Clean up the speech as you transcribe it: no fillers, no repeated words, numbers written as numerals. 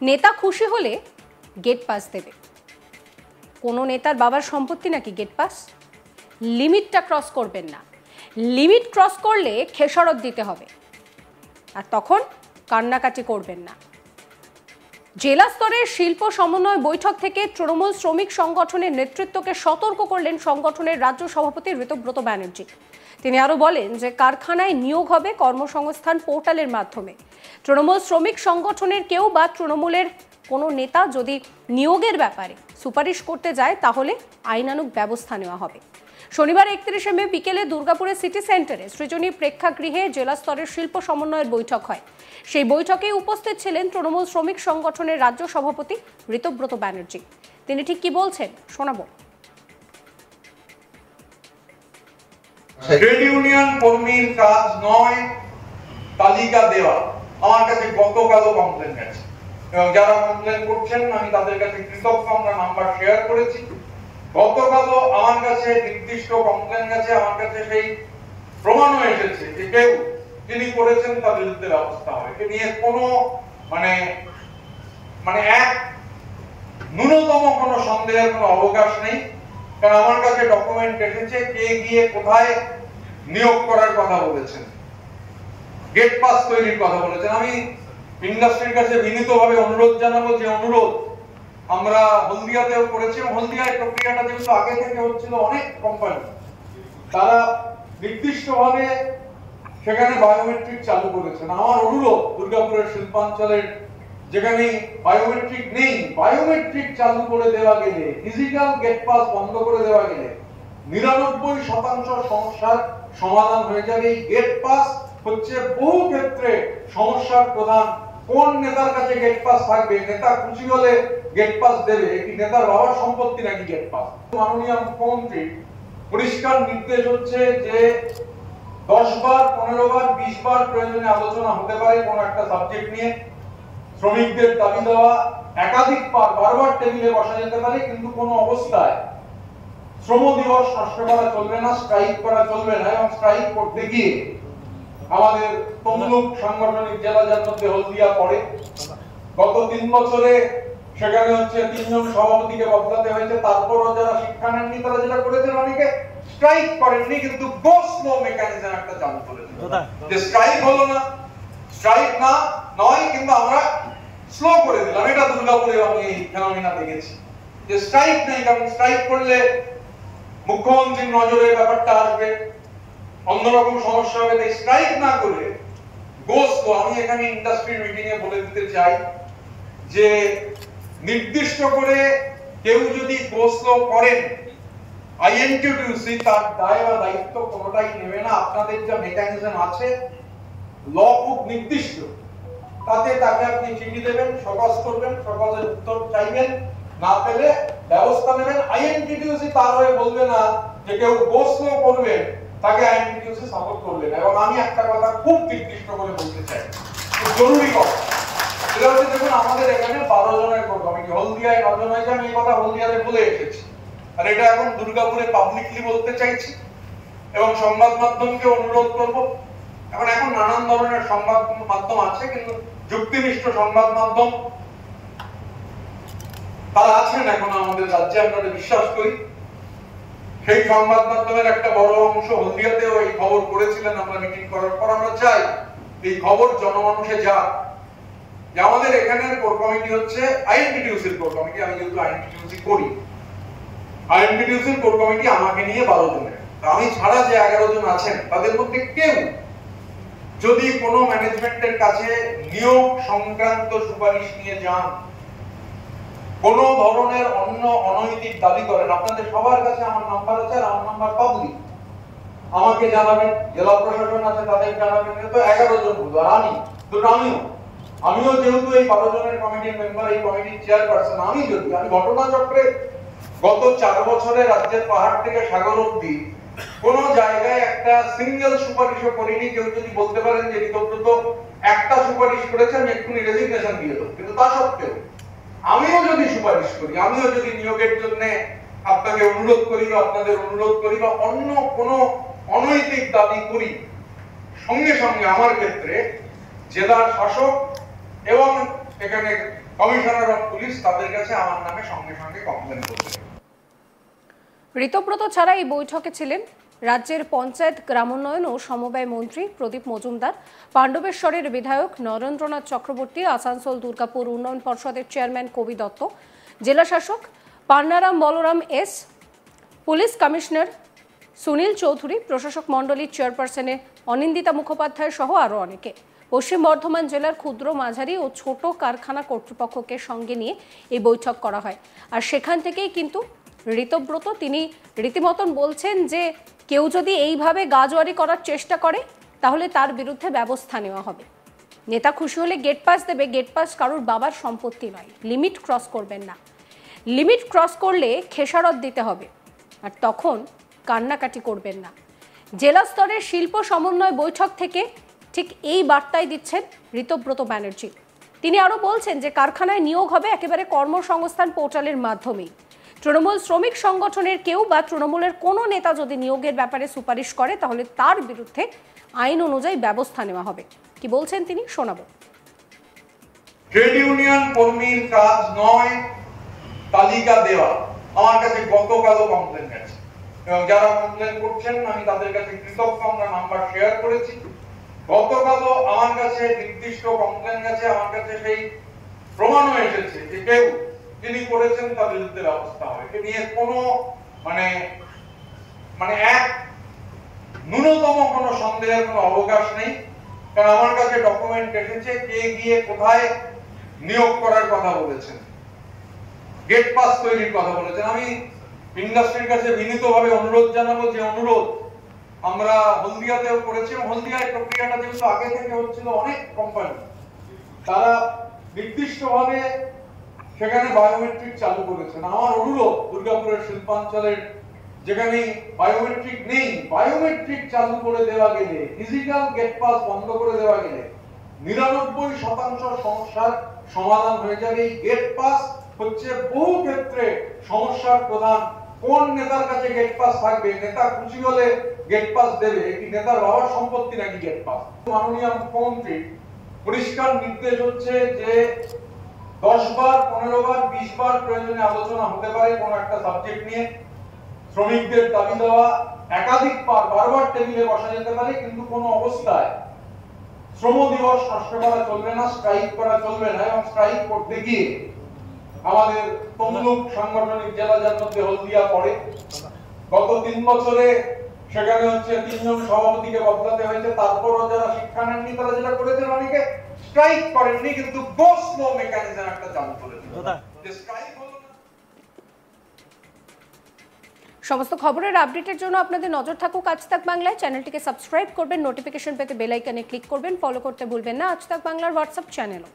নেতা খুশি হলে গেট পাস দেবে। কোনো নেতার বাবার সম্পত্তি নাকি গেট পাস? লিমিটটা ক্রস করবেন না। লিমিট ক্রস করলে খেসারত দিতে হবে, আর তখন কান্নাকাটি করবেন না। জেলা স্তরের শিল্প সমন্বয় বৈঠক থেকে তৃণমূল শ্রমিক সংগঠনের নেতৃত্বকে সতর্ক করলেন সংগঠনের রাজ্য সভাপতি ঋতব্রত ব্যানার্জি। তিনি আরো বলেন যে কারখানায় নিয়োগ হবে কর্মসংস্থান পোর্টালের মাধ্যমে। তৃণমূল শ্রমিক সংগঠনের কেউ বা তৃণমূলের কোনো নেতা যদি নিয়োগের ব্যাপারে সুপারিশ করতে যায় তাহলে আইনানুগ ব্যবস্থা নেওয়া হবে। শনিবার 31শে মে বিকেলে দুর্গাপুরের সিটি সেন্টারে সৃজনী প্রেক্ষাগৃহে জেলা স্তরের শিল্প সমন্বয়ের বৈঠক হয়। সেই বৈঠকে উপস্থিত ছিলেন তৃণমূল শ্রমিক সংগঠনের রাজ্য সভাপতি ঋতব্রত ব্যানার্জি। তিনি ঠিক কি বলছেন শোনাবো। ট্রেড ইউনিয়ন কর্মীর কাজ নয় তালিকা দেওয়া। আমার কাছে গতকালও কমপ্লেন গেছে এবং যারা কমপ্লেন করছেন আমি তাদের কাছে কৃতজ্ঞ। আমরা নাম্বার শেয়ার করেছি। গতকালও আমার কাছে নির্দিষ্ট কমপ্লেন গেছে, আমার কাছে সেই প্রমাণও এসেছে যে কেউ যিনি করেছেন তার বিরুদ্ধে ব্যবস্থা হবে। এ নিয়ে কোনো মানে এক ন্যূনতম কোনো সন্দেহের কোনো অবকাশ নেই। কারণ আমার কাছে ডকুমেন্ট এসেছে কে গিয়ে কোথায় নিয়োগ করার কথা বলেছেন, গেট পাস তৈরির কথা বলেছেন। আমি ইন্ডাস্ট্রির কাছে বিনীতভাবে অনুরোধ জানাবো যে অনুরোধ আমরা হলদিয়াতেও করেছি। হলদিয়ায় প্রক্রিয়াটা যেহেতু আগে থেকে হচ্ছিল, অনেক কোম্পানি তারা নির্দিষ্টভাবে সেখানে বায়োমেট্রিক চালু করেছেন। আমার অনুরোধ দুর্গাপুরের শিল্পাঞ্চলের যেখানে বায়োমেট্রিক নেই, বায়োমেট্রিক চালু করে দেওয়া গেলে, ডিজিটাল গেট পাস বন্ধ করে দেওয়া গেলে 99% সমস্যার সমাধান হয়ে যাবে। এই গেট পাস হচ্ছে বহু ক্ষেত্রে সমস্যার প্রধান। কোন নেতার কাছে গেট পাস থাকবে, নেতা খুশি হলে গেট পাস দেবে, কি নেতার বাবার সম্পত্তি নাকি গেট পাস? মাননীয় মুখ্যমন্ত্রী পরিষ্কার নির্দেশ হচ্ছে যে 10 বার 15 বার 20 বার প্রয়োজনে আলোচনা হতে পারে কোন একটা সাবজেক্ট নিয়ে। শ্রমিকদের দাবি দেওয়া একাধিক বারবার টেবিলে বসা যেতে পারে, কিন্তু কোনো অবস্থায় শ্রম দিবস নষ্ট করা চলবে না, স্ট্রাইক করা চলবে না। এবং স্ট্রাইক করতে গিয়ে আমাদের তমলুক সাংগঠনিক জেলা, যার মধ্যে হলদিয়া পড়ে, গত 3 বছরে সেখানে হচ্ছে 3 জন সভাপতিকে বদলাতে হয়েছে। তারপরও যারা শিক্ষা নেননি তারা যেটা করেছেন, অনেকে স্ট্রাইক করেননি কিন্তু গো স্লো মেকানিজম একটা চালু করেছেন। যে স্ট্রাইক হলো না, স্ট্রাইক না নয়, কিন্তু আমরা স্লো করে দিলাম। এটা দুর্গাপুরে আমি এই ফেনোমেনা দেখেছি যে স্ট্রাইক নেই, কারণ স্ট্রাইক করলে মুখ্যমন্ত্রীর নজরে ব্যাপারটা আসবে, অন্যরকম সমস্যা হবে। তাই স্ট্রাইক না করে গো স্লো। আমি এখানে ইন্ডাস্ট্রির মিটিং এ বলে দিতে চাই যে নির্দিষ্ট করে কেউ যদি গো স্লো করেন, আইএনটিটিউসি তার দায় বা দায়িত্ব কোনোটাই নেবে না। আপনাদের যে মেকানিজম আছে, ল খুব নির্দিষ্ট, তাতে তাকে আপনি চিঠি দেবেন, সকাজ করবেন, সকাজের উত্তর চাইবেন, না পেলে ব্যবস্থা নেবেন। আইএনটিটিউসি তার হয়ে বলবে না যে কেউ গো স্লো করবে, তাকে আইএনটিটিউসি সাপোর্ট করবে না। এবং আমি একটা কথা খুব নির্দিষ্ট করে বলতে চাই, জরুরি কথা, সেটা হচ্ছে দেখুন আমাদের এখানে 12 জনের কোর কমিটি, হলদিয়ায় 9 জন হয়েছে। আমি এই কথা হলদিয়াতে বলে এসেছি, আর এটা এখন দুর্গাপুরে পাবলিকলি বলতে চাইছি এবং সংবাদ মাধ্যমকে অনুরোধ করব। এখন নানান ধরনের সংবাদ মাধ্যম আছে, কিন্তু যুক্তিনিষ্ঠ সংবাদ মাধ্যম তারা আছেন এখন আমাদের রাজ্যে, আমরা বিশ্বাস করি। সেই সংবাদ মাধ্যমের একটা বড় অংশ হলদিয়াতেও এই খবর করেছিলেন। আমরা মিটিং করার পর আমরা চাই এই খবর জনমানুষে যাক যে আমাদের এখানের কোর কমিটি হচ্ছে আইএনটিটিউসির কোর কমিটি। আমি যেহেতু আইএনটিটিউসি করি, আইএনটিটিউসির কোর কমিটি আমাকে নিয়ে 12 জনের। আমি ছাড়া যে 11 জন আছেন তাদের মধ্যে কেউ যদি কোনো ম্যানেজমেন্টের কাছে নিয়োগ সংক্রান্ত সুপারিশ নিয়ে যান, কোন ধরনের অন্য অনৈতিক দাবি করেন, আপনাদের সবার কাছে আমার নাম্বার আছে, আর আমার নাম্বার পাবলিক, আমাকে জানাবেন। জেলা প্রশাসন আছে, তাদের জানাবেন। তো 11 জন হলো, আর আমিও যেহেতু এই 12 জনের কমিটির মেম্বার, এই কমিটির চেয়ারপারসন, আমি ঘটনাচক্রে গত 4 বছরে রাজ্যের পাহাড় থেকে সাগর অবধি কোন জায়গায় একটা সিঙ্গেল সুপারিশও করিনি। কেউ যদি বলতে পারেন যে ঋতব্রত একটা সুপারিশ করেছেন, এক্ষুনি রেজিগনেশন দিয়ে দেবো, কিন্তু তা সত্ত্বেও আমিও যদি সুপারিশ করি, আমিও যদি নিয়োগের জন্য আপনাকে অনুরোধ করি বা আপনাদের অনুরোধ করি বা অন্য কোনো অনৈতিক দাবি করি, সঙ্গে সঙ্গে আমার ক্ষেত্রে জেলার শাসক এবং এখানে কমিশনার অফ পুলিশ তাদের কাছে আমার নামে সঙ্গে সঙ্গে কমপ্লেন করবে। ঋতব্রত ছাড়া এই বৈঠকে ছিলেন রাজ্যের পঞ্চায়েত গ্রামোন্নয়ন ও সমবায় মন্ত্রী প্রদীপ মজুমদার, পাণ্ডবেশ্বরের বিধায়ক নরেন্দ্রনাথ চক্রবর্তী, আসানসোল দুর্গাপুর উন্নয়ন পর্ষদের চেয়ারম্যান কবি দত্ত, জেলাশাসক Pannaram Balram S, police commissioner Sunil Chowdhury, প্রশাসক মণ্ডলীর চেয়ারপারসনে অনিন্দিতা মুখোপাধ্যায় সহ আরও অনেকে। পশ্চিম বর্ধমান জেলার ক্ষুদ্র, মাঝারি ও ছোট কারখানা কর্তৃপক্ষকে সঙ্গে নিয়ে এই বৈঠক করা হয়। আর সেখান থেকেই কিন্তু ঋতব্রত তিনি রীতিমতন বলছেন যে কেউ যদি এইভাবে গাজোয়ারি করার চেষ্টা করে তাহলে তার বিরুদ্ধে ব্যবস্থা নেওয়া হবে। নেতা খুশি হলে গেট পাস দেবে, গেট পাস কারোর বাবার সম্পত্তি নয়, লিমিট ক্রস করবেন না। লিমিট ক্রস করলে খেসারত দিতে হবে, আর তখন কান্নাকাটি করবেন না। জেলা স্তরের শিল্প সমন্বয় বৈঠক থেকে ঠিক এই বার্তাই দিচ্ছেন ঋতব্রত ব্যানার্জি। তিনি আরও বলছেন যে কারখানায় নিয়োগ হবে একেবারে কর্মসংস্থান পোর্টালের মাধ্যমেই। তৃণমূল শ্রমিক সংগঠনের কেউ বা তৃণমূলের কোনো নেতা যদি নিয়োগের ব্যাপারে সুপারিশ করে তাহলে তার বিরুদ্ধে আইন অনুযায়ী ব্যবস্থা নেওয়া হবে। কি বলছেন তিনি, শোনাবো। ট্রেড ইউনিয়ন কর্মীর কাজ নয় তালিকা দেওয়া। আমার কাছে গতকালও কমপ্লেন গেছে এবং যারা কমপ্লেন করছেন আমি তাদের কাছে কৃতজ্ঞ, আমরা নাম্বার শেয়ার করেছি। গতকালও আমার কাছে নির্দিষ্ট কমপ্লেন গেছে, আমার কাছে সেই প্রমাণও এসেছে যে কেউ যিনি করেছেন তার বিরুদ্ধে ব্যবস্থা হবে। এ নিয়ে কোনো এক ন্যূনতম কোনো সন্দেহের কোনো অবকাশ নেই, কারণ আমার কাছে ডকুমেন্ট এসেছে কে গিয়ে কোথায় নিয়োগ করার কথা বলেছেন, গেট পাস তৈরির কথা বলেছেন। আমি ইন্ডাস্ট্রির কাছে বিনীতভাবে অনুরোধ জানাবো, যে অনুরোধ আমরা হলদিয়াতেও করেছি। হলদিয়ায় প্রক্রিয়াটা যেহেতু আগে থেকে হচ্ছিল, অনেক কোম্পানি তারা নির্দিষ্টভাবে সেখানে বায়োমেট্রিক চালু করেছেন। আমার অনুরোধ, দুর্গাপুরের শিল্পাঞ্চলের যেখানে বায়োমেট্রিক নেই, বায়োমেট্রিক চালু করে দেওয়া গেলে, ফিজিক্যাল গেট পাস বন্ধ করে দেওয়া গেলে 99% সমস্যার সমাধান হয়ে যাবে। এই গেট পাস হচ্ছে বহু ক্ষেত্রে সমস্যার প্রধান। কোন নেতার কাছে গেট পাস থাকবে, নেতা খুশি হলে গেট পাস দেবে, এটি নেতার বাবার সম্পত্তি নাকি গেট পাস? মাননীয় মুখ্যমন্ত্রী পরিষ্কার নির্দেশ হচ্ছে যে 10 বার, 15 বার, 20 বার প্রয়োজনে আলোচনা হতে পারে কোন একটা সাবজেক্ট নিয়ে। শ্রমিকদের দাবি দেওয়া একাধিক বারবার টেবিলে বসা যেতে পারে, কিন্তু কোনো অবস্থায় শ্রম দিবস নষ্ট করা চলবে না, স্ট্রাইক করা চলবে না। এবং স্ট্রাইক করতে গিয়ে আমাদের তমলুক সাংগঠনিক জেলা, যার মধ্যে হলদিয়া পড়ে, গত 3 বছরে সেখানে হচ্ছে 3 জন সভাপতিকে বদলাতে হয়েছে। তারপরও যারা শিক্ষা নেননি তারা যেটা করেছেন, অনেকে স্ট্রাইক করেননি কিন্তু গো স্লো মেকানিজম একটা চালু করেছিল। সমস্ত খবরের আপডেটের জন্য আপনাদের নজর থাকুক আজ তাক বাংলায়। চ্যানেলটিকে সাবস্ক্রাইব করবেন, নোটিফিকেশন পেতে বেল আইকনে ক্লিক করবেন, ফলো করতে ভুলবেন না আজ তাক বাংলার হোয়াটসঅ্যাপ চ্যানেলও।